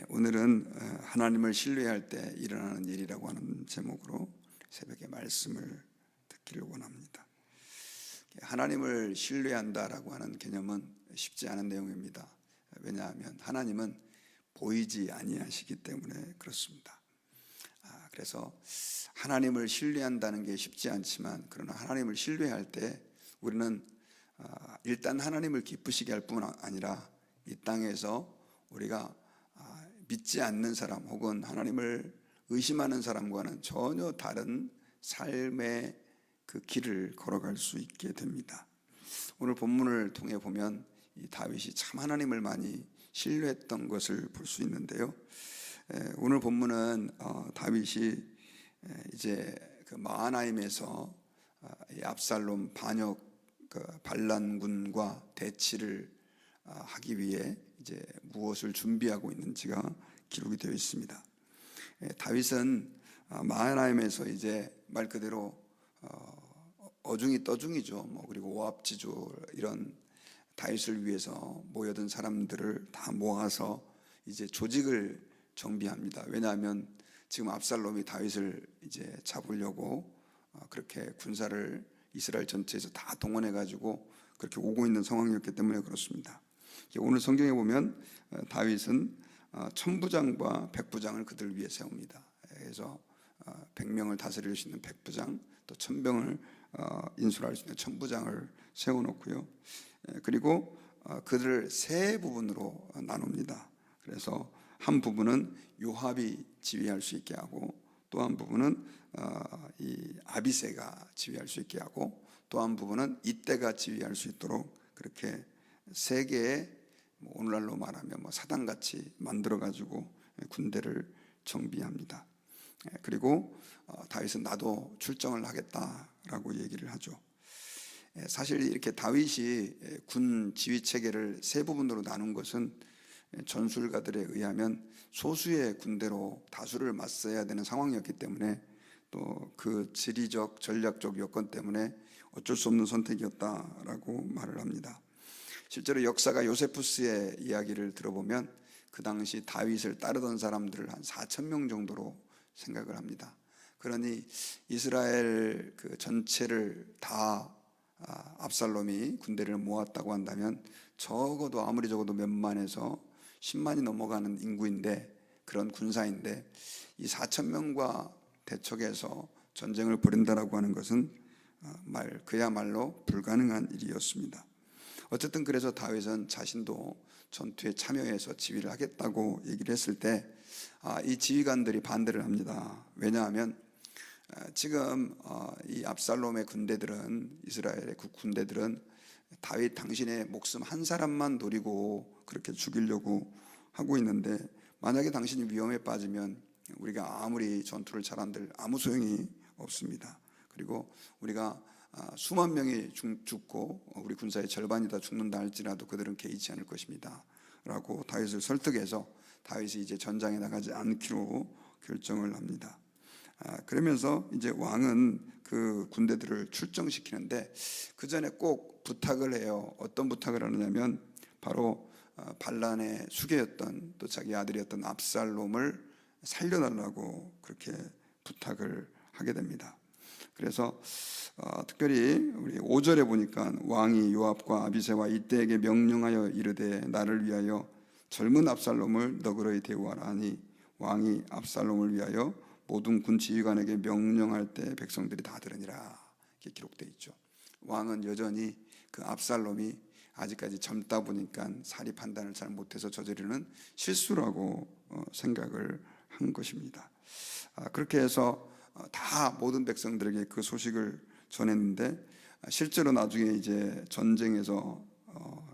오늘은 하나님을 신뢰할 때 일어나는 일이라고 하는 제목으로 새벽에 말씀을 듣기를 원합니다. 하나님을 신뢰한다라고 하는 개념은 쉽지 않은 내용입니다. 왜냐하면 하나님은 보이지 아니하시기 때문에 그렇습니다. 그래서 하나님을 신뢰한다는 게 쉽지 않지만, 그러나 하나님을 신뢰할 때 우리는 일단 하나님을 기쁘시게 할 뿐 아니라 이 땅에서 우리가 믿지 않는 사람 혹은 하나님을 의심하는 사람과는 전혀 다른 삶의 그 길을 걸어갈 수 있게 됩니다. 오늘 본문을 통해 보면 이 다윗이 참 하나님을 많이 신뢰했던 것을 볼 수 있는데요. 오늘 본문은 다윗이 이제 그 마하나임에서 압살롬 반역 반란군과 대치를 하기 위해 이제 무엇을 준비하고 있는지가 기록이 되어 있습니다. 다윗은 마하나임에서 이제 말 그대로 어중이 떠중이죠. 그리고 오합지졸 이런 다윗을 위해서 모여든 사람들을 다 모아서 이제 조직을 정비합니다. 왜냐하면 지금 압살롬이 다윗을 이제 잡으려고 그렇게 군사를 이스라엘 전체에서 다 동원해가지고 그렇게 오고 있는 상황이었기 때문에 그렇습니다. 오늘 성경에 보면 다윗은 천부장과 백부장을 그들 위해 세웁니다. 그래서 100명을 다스릴 수 있는 백부장, 또 1000명을 인솔할 수 있는 천부장을 세워놓고요. 그리고 그들을 세 부분으로 나눕니다. 그래서 한 부분은 요압이 지휘할 수 있게 하고, 또 한 부분은 이 아비새가 지휘할 수 있게 하고, 또 한 부분은 이때가 지휘할 수 있도록 그렇게 세 개의 오늘날로 말하면 사단같이 만들어가지고 군대를 정비합니다. 그리고 다윗은 나도 출정을 하겠다라고 얘기를 하죠. 사실 이렇게 다윗이 군 지휘 체계를 세 부분으로 나눈 것은 전술가들에 의하면 소수의 군대로 다수를 맞서야 되는 상황이었기 때문에, 또 그 지리적 전략적 여건 때문에 어쩔 수 없는 선택이었다라고 말을 합니다. 실제로 역사가 요세푸스의 이야기를 들어보면 그 당시 다윗을 따르던 사람들을 한 4,000명 정도로 생각을 합니다. 그러니 이스라엘 그 전체를 다 압살롬이 군대를 모았다고 한다면 적어도 아무리 적어도 몇만에서 10만이 넘어가는 인구인데, 그런 군사인데 이 4,000명과 대척해서 전쟁을 벌인다라고 하는 것은 그야말로 불가능한 일이었습니다. 어쨌든 그래서 다윗은 자신도 전투에 참여해서 지휘를 하겠다고 얘기를 했을 때 이 지휘관들이 반대를 합니다. 왜냐하면 지금 이 압살롬의 군대들은, 이스라엘의 군대들은 다윗 당신의 목숨 한 사람만 노리고 그렇게 죽이려고 하고 있는데, 만약에 당신이 위험에 빠지면 우리가 아무리 전투를 잘한들 아무 소용이 없습니다. 그리고 우리가 수만 명이 죽고 우리 군사의 절반이 다 죽는다 할지라도 그들은 개의치 않을 것입니다 라고 다윗을 설득해서 다윗이 이제 전장에 나가지 않기로 결정을 합니다. 그러면서 이제 왕은 그 군대들을 출정시키는데, 그 전에 꼭 부탁을 해요. 어떤 부탁을 하느냐면 바로 반란의 수괴였던, 또 자기 아들이었던 압살롬을 살려달라고 그렇게 부탁을 하게 됩니다. 그래서 특별히 우리 5절에 보니까 왕이 요압과 아비새와 이때에게 명령하여 이르되 나를 위하여 젊은 압살롬을 너그러이 대우하라 하니, 왕이 압살롬을 위하여 모든 군 지휘관에게 명령할 때 백성들이 다 들으니라, 이렇게 기록되어 있죠. 왕은 여전히 그 압살롬이 아직까지 젊다 보니까 사리 판단을 잘 못해서 저지르는 실수라고 생각을 한 것입니다. 그렇게 해서 다 모든 백성들에게 그 소식을 전했는데, 실제로 나중에 이제 전쟁에서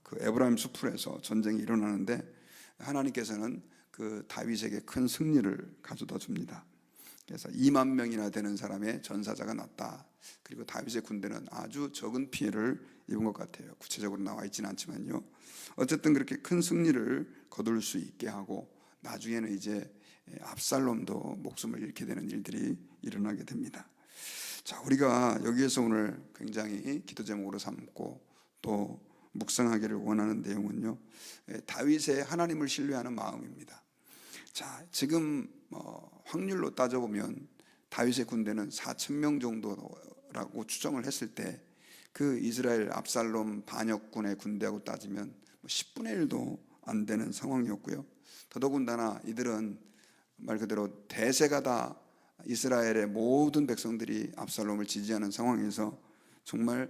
그 에브라임 수풀에서 전쟁이 일어나는데 하나님께서는 그 다윗에게 큰 승리를 가져다 줍니다. 그래서 2만 명이나 되는 사람의 전사자가 났다. 그리고 다윗의 군대는 아주 적은 피해를 입은 것 같아요. 구체적으로 나와 있지는 않지만요. 어쨌든 그렇게 큰 승리를 거둘 수 있게 하고, 나중에는 이제 압살롬도 목숨을 잃게 되는 일들이 일어나게 됩니다. 자, 우리가 여기에서 오늘 굉장히 기도 제목으로 삼고 또 묵상하기를 원하는 내용은요, 다윗의 하나님을 신뢰하는 마음입니다. 자, 지금 확률로 따져보면 다윗의 군대는 4,000명 정도라고 추정을 했을 때 그 이스라엘 압살롬 반역군의 군대하고 따지면 10분의 1도 안 되는 상황이었고요. 더더군다나 이들은 말 그대로 대세가 다 이스라엘의 모든 백성들이 압살롬을 지지하는 상황에서 정말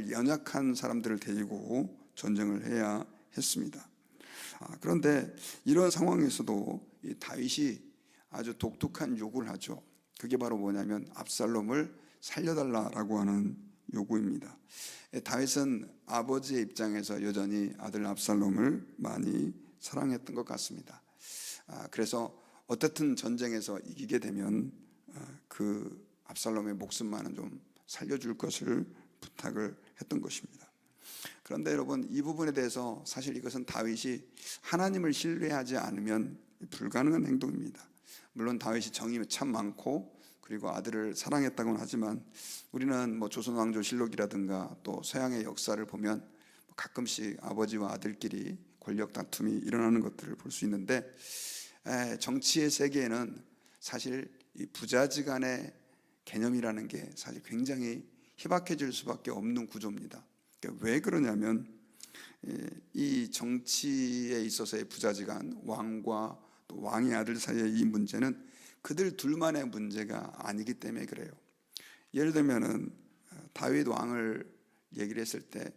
연약한 사람들을 데리고 전쟁을 해야 했습니다. 그런데 이런 상황에서도 이 다윗이 아주 독특한 요구를 하죠. 그게 바로 뭐냐면 압살롬을 살려달라라고 하는 요구입니다. 다윗은 아버지의 입장에서 여전히 아들 압살롬을 많이 사랑했던 것 같습니다. 그래서 어떻든 전쟁에서 이기게 되면 그 압살롬의 목숨만은 좀 살려줄 것을 부탁을 했던 것입니다. 그런데 여러분, 이 부분에 대해서 사실 이것은 다윗이 하나님을 신뢰하지 않으면 불가능한 행동입니다. 물론 다윗이 정이 참 많고 그리고 아들을 사랑했다고는 하지만 우리는 조선왕조실록이라든가 또 서양의 역사를 보면 가끔씩 아버지와 아들끼리 권력 다툼이 일어나는 것들을 볼 수 있는데, 정치의 세계에는 사실 이 부자지간의 개념이라는 게 사실 굉장히 희박해질 수밖에 없는 구조입니다. 그러니까 왜 그러냐면 이 정치에 있어서의 부자지간, 왕과 또 왕의 아들 사이의 이 문제는 그들 둘만의 문제가 아니기 때문에 그래요. 예를 들면은 다윗 왕을 얘기를 했을 때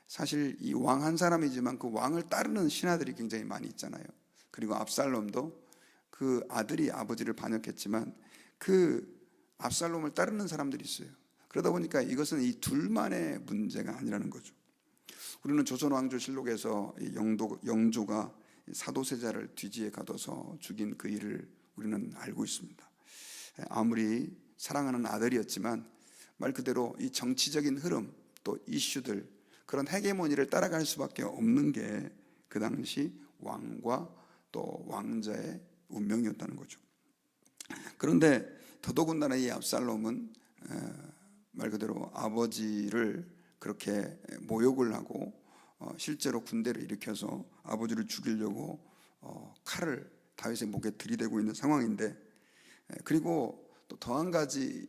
사실 이 왕 한 사람이지만 그 왕을 따르는 신하들이 굉장히 많이 있잖아요. 그리고 압살롬도 그 아들이 아버지를 반역했지만 그 압살롬을 따르는 사람들이 있어요. 그러다 보니까 이것은 이 둘만의 문제가 아니라는 거죠. 우리는 조선왕조실록에서 영조가 사도세자를 뒤지에 가둬서 죽인 그 일을 우리는 알고 있습니다. 아무리 사랑하는 아들이었지만 말 그대로 이 정치적인 흐름 또 이슈들, 그런 헤게모니를 따라갈 수밖에 없는 게 그 당시 왕과 또 왕자의 운명이었다는 거죠. 그런데 더더군다나 이 압살롬은 말 그대로 아버지를 그렇게 모욕을 하고 실제로 군대를 일으켜서 아버지를 죽이려고 칼을 다윗의 목에 들이대고 있는 상황인데, 그리고 또 더 한 가지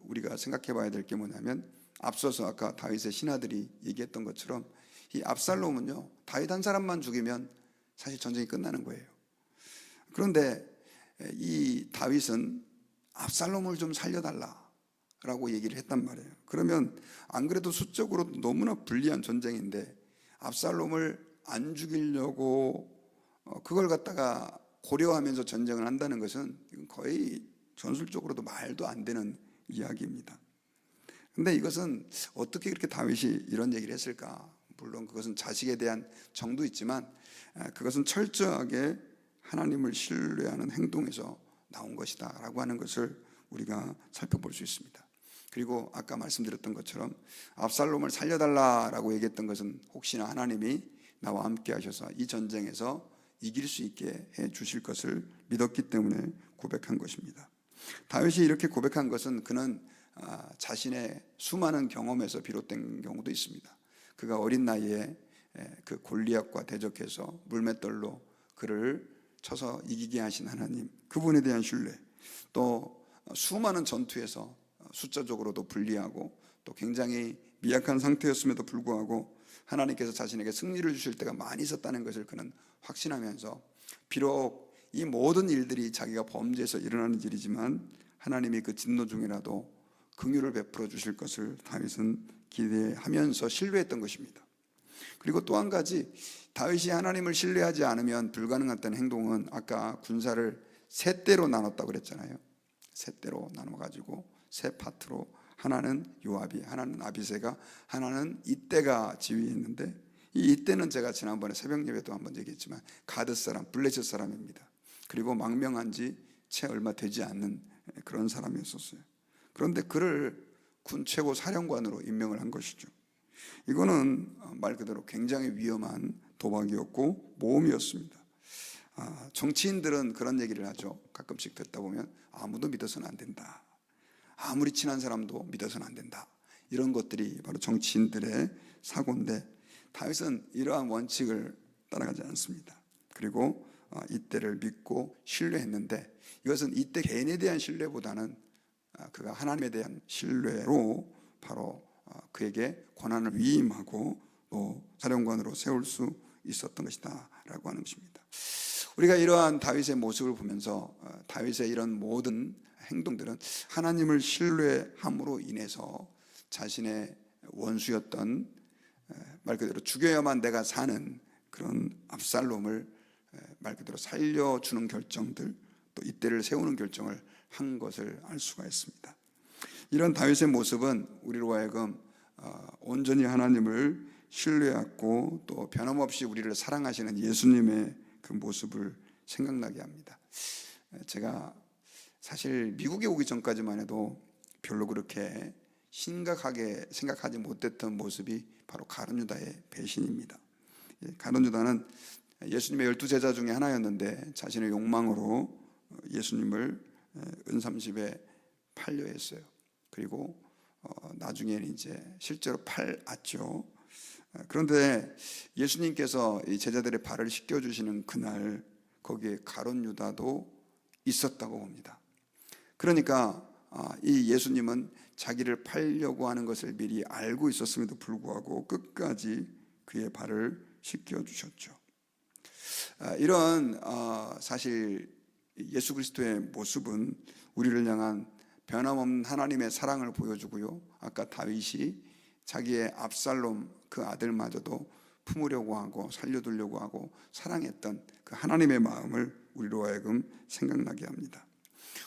우리가 생각해 봐야 될 게 뭐냐면, 앞서서 아까 다윗의 신하들이 얘기했던 것처럼 이 압살롬은요, 다윗 한 사람만 죽이면 사실 전쟁이 끝나는 거예요. 그런데 이 다윗은 압살롬을 좀 살려달라라고 얘기를 했단 말이에요. 그러면 안 그래도 수적으로 너무나 불리한 전쟁인데 압살롬을 안 죽이려고 그걸 갖다가 고려하면서 전쟁을 한다는 것은 거의 전술적으로도 말도 안 되는 이야기입니다. 근데 이것은 어떻게 그렇게 다윗이 이런 얘기를 했을까? 물론 그것은 자식에 대한 정도 있지만 그것은 철저하게 하나님을 신뢰하는 행동에서 나온 것이다 라고 하는 것을 우리가 살펴볼 수 있습니다. 그리고 아까 말씀드렸던 것처럼 압살롬을 살려달라라고 얘기했던 것은 혹시나 하나님이 나와 함께 하셔서 이 전쟁에서 이길 수 있게 해 주실 것을 믿었기 때문에 고백한 것입니다. 다윗이 이렇게 고백한 것은 그는 자신의 수많은 경험에서 비롯된 경우도 있습니다. 그가 어린 나이에 그 골리앗과 대적해서 물맷돌로 그를 쳐서 이기게 하신 하나님, 그분에 대한 신뢰, 또 수많은 전투에서 숫자적으로도 불리하고 또 굉장히 미약한 상태였음에도 불구하고 하나님께서 자신에게 승리를 주실 때가 많이 있었다는 것을 그는 확신하면서, 비록 이 모든 일들이 자기가 범죄해서 일어나는 일이지만 하나님이 그 진노 중이라도 긍휼을 베풀어 주실 것을 다윗은 기대하면서 신뢰했던 것입니다. 그리고 또 한 가지, 다윗이 하나님을 신뢰하지 않으면 불가능했던 행동은 아까 군사를 세 때로 나눴다고 그랬잖아요. 세 때로 나눠가지고 세 파트로, 하나는 요압이, 하나는 아비새가, 하나는 이때가 지휘했는데, 이 이때는 제가 지난번에 새벽 예배도 한번 얘기했지만 가드 사람, 블레셋 사람입니다. 그리고 망명한 지 채 얼마 되지 않는 그런 사람이었었어요. 그런데 그를 군 최고 사령관으로 임명을 한 것이죠. 이거는 말 그대로 굉장히 위험한 도박이었고 모험이었습니다. 정치인들은 그런 얘기를 하죠. 가끔씩 듣다 보면 아무도 믿어서는 안 된다, 아무리 친한 사람도 믿어서는 안 된다, 이런 것들이 바로 정치인들의 사고인데 다윗은 이러한 원칙을 따라가지 않습니다. 그리고 이때를 믿고 신뢰했는데, 이것은 이때 개인에 대한 신뢰보다는 그가 하나님에 대한 신뢰로 바로 그에게 권한을 위임하고 또 사령관으로 세울 수 있었던 것이다 라고 하는 것입니다. 우리가 이러한 다윗의 모습을 보면서 다윗의 이런 모든 행동들은 하나님을 신뢰함으로 인해서 자신의 원수였던, 말 그대로 죽여야만 내가 사는 그런 압살롬을 말 그대로 살려주는 결정들, 또 이때를 세우는 결정을 한 것을 알 수가 있습니다. 이런 다윗의 모습은 우리로 하여금 온전히 하나님을 신뢰하고 또 변함없이 우리를 사랑하시는 예수님의 그 모습을 생각나게 합니다. 제가 사실 미국에 오기 전까지만 해도 별로 그렇게 심각하게 생각하지 못했던 모습이 바로 가룟 유다의 배신입니다. 가룟 유다는 예수님의 12제자 중에 하나였는데 자신의 욕망으로 예수님을 은삼십에 팔려 했어요. 그리고 나중에는 이제 실제로 팔았죠. 그런데 예수님께서 이 제자들의 발을 씻겨주시는 그날 거기에 가룟 유다도 있었다고 봅니다. 그러니까 이 예수님은 자기를 팔려고 하는 것을 미리 알고 있었음에도 불구하고 끝까지 그의 발을 씻겨주셨죠. 이런 사실 예수 그리스도의 모습은 우리를 향한 변함없는 하나님의 사랑을 보여주고요, 아까 다윗이 자기의 압살롬 그 아들마저도 품으려고 하고 살려두려고 하고 사랑했던 그 하나님의 마음을 우리로 하여금 생각나게 합니다.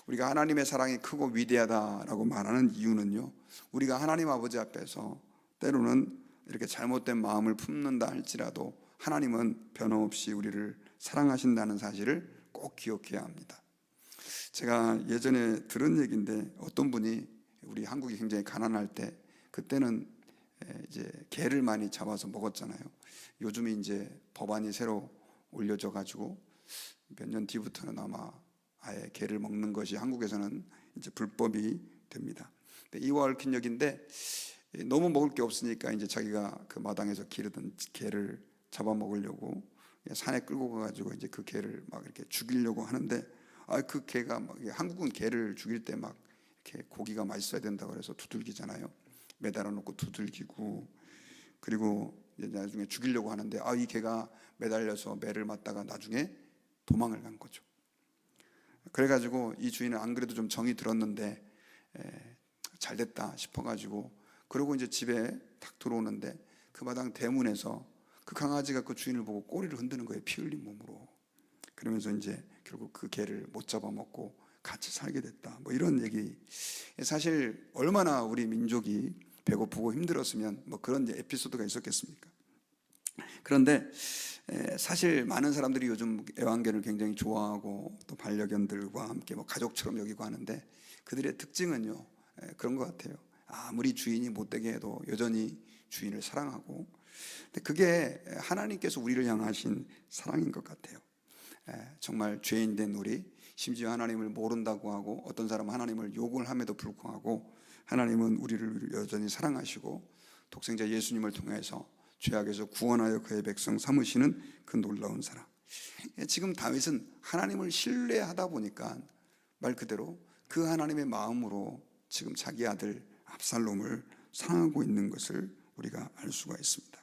우리가 하나님의 사랑이 크고 위대하다라고 말하는 이유는요, 우리가 하나님 아버지 앞에서 때로는 이렇게 잘못된 마음을 품는다 할지라도 하나님은 변함없이 우리를 사랑하신다는 사실을 꼭 기억해야 합니다. 제가 예전에 들은 얘기인데, 어떤 분이 우리 한국이 굉장히 가난할 때 그때는 이제 개를 많이 잡아서 먹었잖아요. 요즘에 이제 법안이 새로 올려져 가지고 몇 년 뒤부터는 아마 아예 개를 먹는 것이 한국에서는 이제 불법이 됩니다. 이와 얽힌 얘기인데, 너무 먹을 게 없으니까 이제 자기가 그 마당에서 기르던 개를 잡아 먹으려고 산에 끌고 가가지고 이제 그 개를 막 이렇게 죽이려고 하는데, 그 개가 막, 한국은 개를 죽일 때 막 이렇게 고기가 맛있어야 된다고 그래서 두들기잖아요. 매달아 놓고 두들기고, 그리고 이제 나중에 죽이려고 하는데 이 개가 매달려서 매를 맞다가 나중에 도망을 간 거죠. 그래가지고 이 주인은 안 그래도 좀 정이 들었는데 잘 됐다 싶어가지고, 그러고 이제 집에 탁 들어오는데 그 마당 대문에서 그 강아지가 그 주인을 보고 꼬리를 흔드는 거예요, 피 흘린 몸으로. 그러면서 이제 결국 그 개를 못 잡아먹고 같이 살게 됐다, 뭐 이런 얘기. 사실 얼마나 우리 민족이 배고프고 힘들었으면 뭐 그런 에피소드가 있었겠습니까? 그런데 사실 많은 사람들이 요즘 애완견을 굉장히 좋아하고 또 반려견들과 함께 뭐 가족처럼 여기고 하는데, 그들의 특징은요 그런 것 같아요. 아무리 주인이 못되게 해도 여전히 주인을 사랑하고, 근데 그게 하나님께서 우리를 향하신 사랑인 것 같아요. 정말 죄인 된 우리, 심지어 하나님을 모른다고 하고 어떤 사람은 하나님을 욕을 함에도 불구하고 하나님은 우리를 여전히 사랑하시고 독생자 예수님을 통해서 죄악에서 구원하여 그의 백성 삼으시는 그 놀라운 사랑. 지금 다윗은 하나님을 신뢰하다 보니까 말 그대로 그 하나님의 마음으로 지금 자기 아들 압살롬을 사랑하고 있는 것을 우리가 알 수가 있습니다.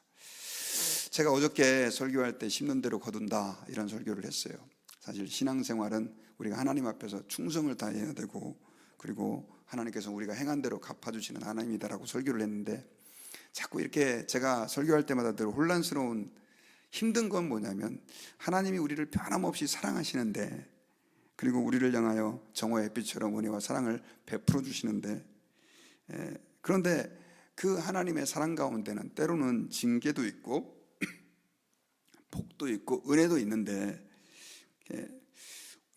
제가 어저께 설교할 때 심는 대로 거둔다 이런 설교를 했어요. 사실 신앙생활은 우리가 하나님 앞에서 충성을 다해야 되고, 그리고 하나님께서 우리가 행한 대로 갚아주시는 하나님이다라고 설교를 했는데, 자꾸 이렇게 제가 설교할 때마다 늘 혼란스러운, 힘든 건 뭐냐면 하나님이 우리를 변함없이 사랑하시는데, 그리고 우리를 향하여 정오의 햇빛처럼 은혜와 사랑을 베풀어 주시는데, 그런데 그 하나님의 사랑 가운데는 때로는 징계도 있고 복도 있고 은혜도 있는데,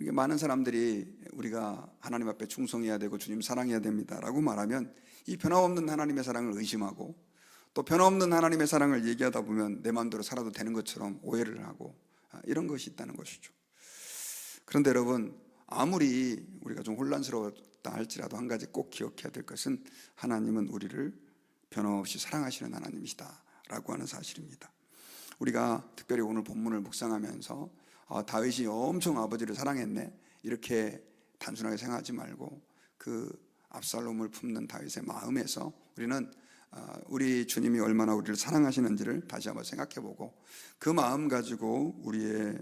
이게 많은 사람들이 우리가 하나님 앞에 충성해야 되고 주님 사랑해야 됩니다라고 말하면 이 변함없는 하나님의 사랑을 의심하고, 또 변함없는 하나님의 사랑을 얘기하다 보면 내 마음대로 살아도 되는 것처럼 오해를 하고 이런 것이 있다는 것이죠. 그런데 여러분, 아무리 우리가 좀 혼란스러웠다 할지라도 한 가지 꼭 기억해야 될 것은 하나님은 우리를 변함없이 사랑하시는 하나님이시다라고 하는 사실입니다. 우리가 특별히 오늘 본문을 묵상하면서 다윗이 엄청 아버지를 사랑했네, 이렇게 단순하게 생각하지 말고 그 압살롬을 품는 다윗의 마음에서 우리는 우리 주님이 얼마나 우리를 사랑하시는지를 다시 한번 생각해보고 그 마음 가지고 우리의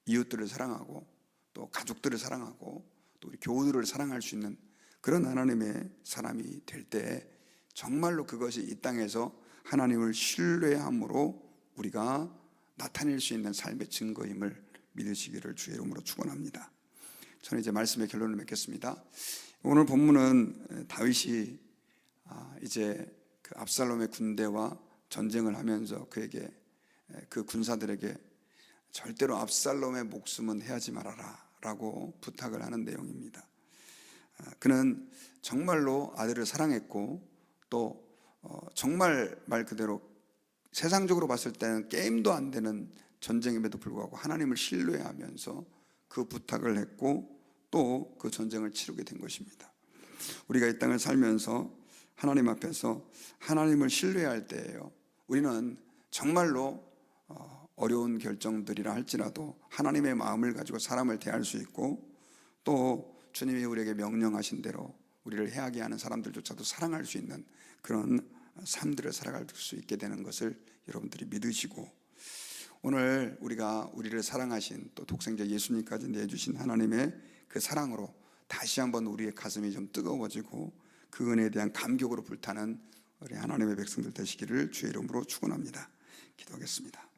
이웃들을 사랑하고 또 가족들을 사랑하고 또 우리 교우들을 사랑할 수 있는 그런 하나님의 사람이 될 때 정말로 그것이 이 땅에서 하나님을 신뢰함으로 우리가 나타낼 수 있는 삶의 증거임을 믿으시기를 주의 이름으로 축원합니다. 저는 이제 말씀의 결론을 맺겠습니다. 오늘 본문은 다윗이 이제 그 압살롬의 군대와 전쟁을 하면서 그에게 그 군사들에게 절대로 압살롬의 목숨은 해하지 말아라 라고 부탁을 하는 내용입니다. 그는 정말로 아들을 사랑했고 또 정말 말 그대로 세상적으로 봤을 때는 게임도 안 되는 전쟁임에도 불구하고 하나님을 신뢰하면서 그 부탁을 했고 또 그 전쟁을 치르게 된 것입니다. 우리가 이 땅을 살면서 하나님 앞에서 하나님을 신뢰할 때예요, 우리는 정말로 어려운 결정들이라 할지라도 하나님의 마음을 가지고 사람을 대할 수 있고 또 주님이 우리에게 명령하신 대로 우리를 해하게 하는 사람들조차도 사랑할 수 있는 그런 삶들을 살아갈 수 있게 되는 것을 여러분들이 믿으시고, 오늘 우리가 우리를 사랑하신 또 독생자 예수님까지 내주신 하나님의 그 사랑으로 다시 한번 우리의 가슴이 좀 뜨거워지고 그 은혜에 대한 감격으로 불타는 우리 하나님의 백성들 되시기를 주의 이름으로 축원합니다. 기도하겠습니다.